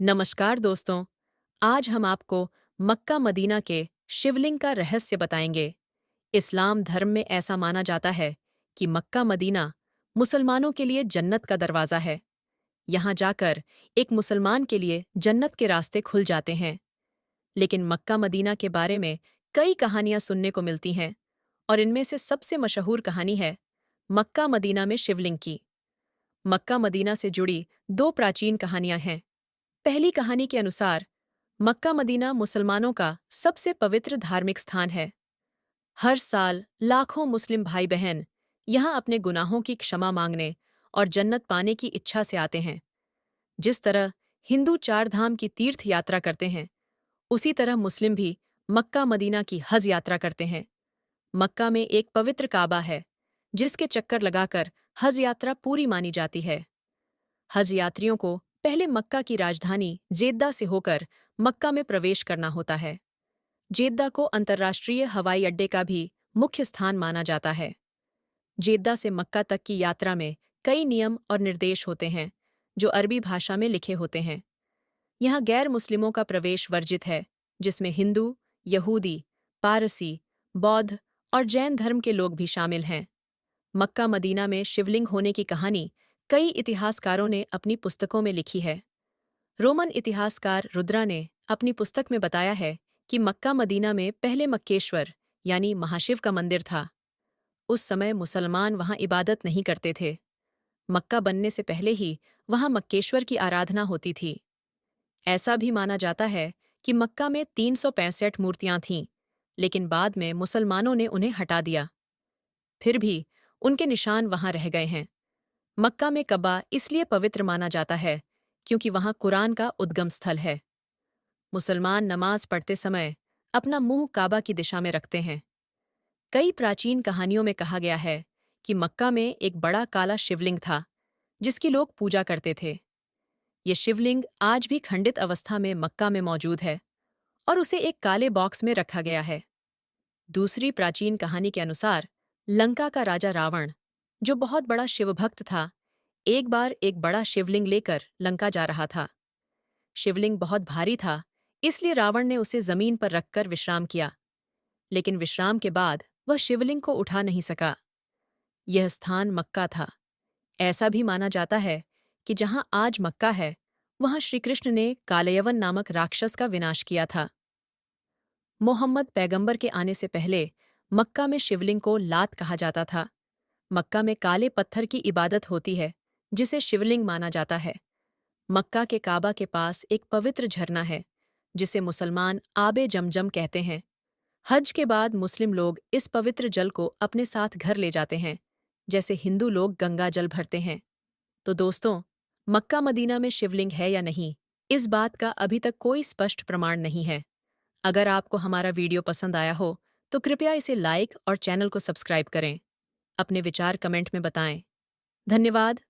नमस्कार दोस्तों। आज हम आपको मक्का मदीना के शिवलिंग का रहस्य बताएंगे। इस्लाम धर्म में ऐसा माना जाता है कि मक्का मदीना मुसलमानों के लिए जन्नत का दरवाज़ा है। यहाँ जाकर एक मुसलमान के लिए जन्नत के रास्ते खुल जाते हैं। लेकिन मक्का मदीना के बारे में कई कहानियाँ सुनने को मिलती हैं और इनमें से सबसे मशहूर कहानी है मक्का मदीना में शिवलिंग की। मक्का मदीना से जुड़ी दो प्राचीन कहानियाँ हैं। पहली कहानी के अनुसार मक्का मदीना मुसलमानों का सबसे पवित्र धार्मिक स्थान है। हर साल लाखों मुस्लिम भाई बहन यहाँ अपने गुनाहों की क्षमा मांगने और जन्नत पाने की इच्छा से आते हैं। जिस तरह हिंदू चार धाम की तीर्थ यात्रा करते हैं, उसी तरह मुस्लिम भी मक्का मदीना की हज यात्रा करते हैं। मक्का में एक पवित्र काबा है, जिसके चक्कर लगाकर हज यात्रा पूरी मानी जाती है। हज यात्रियों को पहले मक्का की राजधानी जेद्दा से होकर मक्का में प्रवेश करना होता है। जेद्दा को अंतर्राष्ट्रीय हवाई अड्डे का भी मुख्य स्थान माना जाता है। जेद्दा से मक्का तक की यात्रा में कई नियम और निर्देश होते हैं, जो अरबी भाषा में लिखे होते हैं। यहाँ गैर मुस्लिमों का प्रवेश वर्जित है, जिसमें हिंदू, यहूदी, पारसी, बौद्ध और जैन धर्म के लोग भी शामिल हैं। मक्का मदीना में शिवलिंग होने की कहानी कई इतिहासकारों ने अपनी पुस्तकों में लिखी है। रोमन इतिहासकार रुद्रा ने अपनी पुस्तक में बताया है कि मक्का मदीना में पहले मक्केश्वर यानी महाशिव का मंदिर था। उस समय मुसलमान वहां इबादत नहीं करते थे। मक्का बनने से पहले ही वहां मक्केश्वर की आराधना होती थी। ऐसा भी माना जाता है कि मक्का में 365 मूर्तियां थीं, लेकिन बाद में मुसलमानों ने उन्हें हटा दिया। फिर भी उनके निशान वहां रह गए हैं। मक्का में कबा इसलिए पवित्र माना जाता है क्योंकि वहां कुरान का उद्गम स्थल है। मुसलमान नमाज पढ़ते समय अपना मुंह काबा की दिशा में रखते हैं। कई प्राचीन कहानियों में कहा गया है कि मक्का में एक बड़ा काला शिवलिंग था, जिसकी लोग पूजा करते थे। ये शिवलिंग आज भी खंडित अवस्था में मक्का में मौजूद है और उसे एक काले बॉक्स में रखा गया है। दूसरी प्राचीन कहानी के अनुसार लंका का राजा रावण, जो बहुत बड़ा शिवभक्त था, एक बार एक बड़ा शिवलिंग लेकर लंका जा रहा था। शिवलिंग बहुत भारी था, इसलिए रावण ने उसे जमीन पर रखकर विश्राम किया। लेकिन विश्राम के बाद वह शिवलिंग को उठा नहीं सका। यह स्थान मक्का था। ऐसा भी माना जाता है कि जहां आज मक्का है, वहां श्रीकृष्ण ने कालयवन नामक राक्षस का विनाश किया था। मोहम्मद पैगंबर के आने से पहले मक्का में शिवलिंग को लात कहा जाता था। मक्का में काले पत्थर की इबादत होती है, जिसे शिवलिंग माना जाता है। मक्का के काबा के पास एक पवित्र झरना है, जिसे मुसलमान आबे जमजम कहते हैं। हज के बाद मुस्लिम लोग इस पवित्र जल को अपने साथ घर ले जाते हैं, जैसे हिंदू लोग गंगा जल भरते हैं। तो दोस्तों, मक्का मदीना में शिवलिंग है या नहीं, इस बात का अभी तक कोई स्पष्ट प्रमाण नहीं है। अगर आपको हमारा वीडियो पसंद आया हो, तो कृपया इसे लाइक और चैनल को सब्सक्राइब करें। अपने विचार कमेंट में बताएं। धन्यवाद।